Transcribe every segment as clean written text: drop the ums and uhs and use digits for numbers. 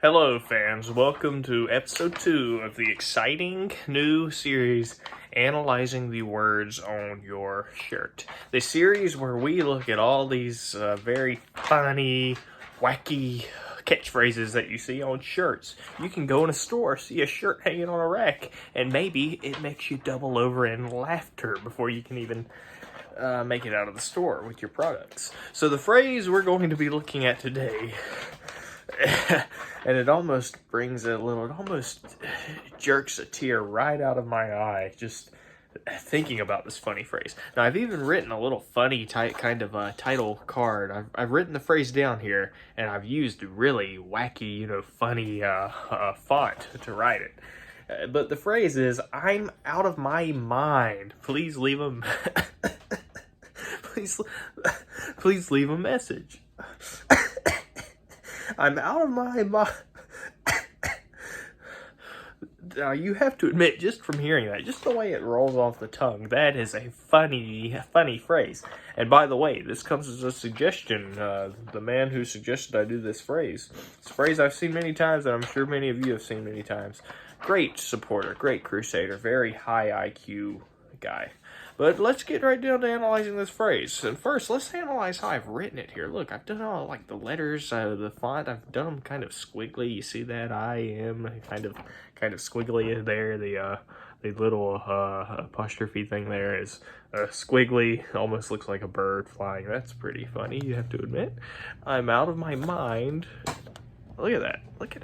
Hello fans, welcome to episode 2 of the exciting new series Analyzing the Words on Your Shirt. The series where we look at all these very funny, wacky catchphrases that you see on shirts. You can go in a store, see a shirt hanging on a rack, and maybe it makes you double over in laughter before you can even make it out of the store with your products. So the phrase we're going to be looking at today and it almost jerks a tear right out of my eye just thinking about this funny phrase. Now, I've even written a little funny kind of title card. I've written the phrase down here, and I've used really wacky, funny font to write it. But the phrase is, "I'm out of my mind. Please leave a please leave a message." I'm out of my mind. Now, you have to admit, just from hearing that, just the way it rolls off the tongue, that is a funny phrase. And by the way, this comes as a suggestion. The man who suggested I do this phrase. It's a phrase I've seen many times, and I'm sure many of you have seen many times. Great supporter, great crusader, very high IQ guy. But let's get right down to analyzing this phrase. And first, let's analyze how I've written it here. Look, I've done all like the letters, the font. I've done them kind of squiggly. You see that? I am kind of squiggly there. The little apostrophe thing there is squiggly. Almost looks like a bird flying. That's pretty funny, you have to admit. I'm out of my mind. Look at that. Look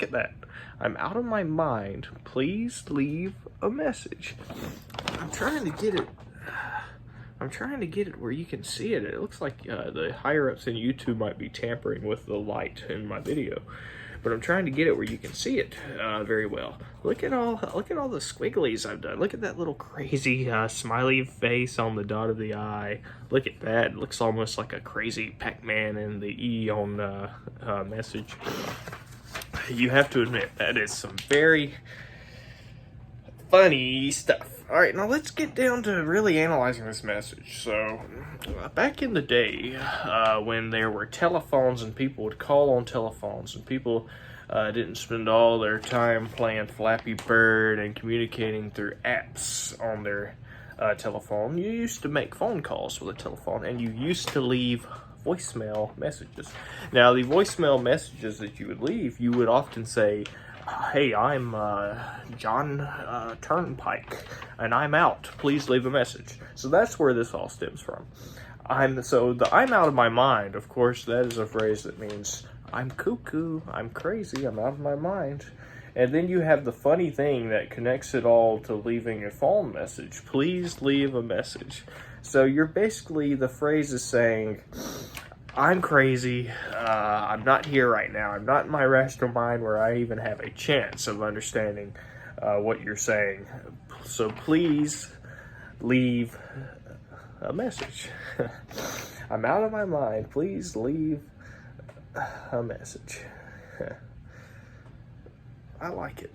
at that. I'm out of my mind. Please leave a message. I'm trying to get it where you can see it. It looks like the higher ups in YouTube might be tampering with the light in my video, but I'm trying to get it where you can see it very well. Look at all the squigglies I've done. Look at that little crazy smiley face on the dot of the I. Look at that. It looks almost like a crazy Pac-Man in the E on message. You have to admit, that is some very funny stuff. All right, now let's get down to really analyzing this message. So, back in the day, when there were telephones and people would call on telephones, and people didn't spend all their time playing Flappy Bird and communicating through apps on their telephone, you used to make phone calls with a telephone, and you used to leave voicemail messages. Now, the voicemail messages that you would leave, you would often say, "Hey, I'm John Turnpike, and I'm out. Please leave a message." So that's where this all stems from. I'm out of my mind, of course, that is a phrase that means I'm cuckoo, I'm crazy, I'm out of my mind. And then you have the funny thing that connects it all to leaving a phone message. Please leave a message. So you're basically, the phrase is saying, I'm crazy, I'm not here right now, I'm not in my rational mind where I even have a chance of understanding what you're saying. So please leave a message. I'm out of my mind, please leave a message. I like it.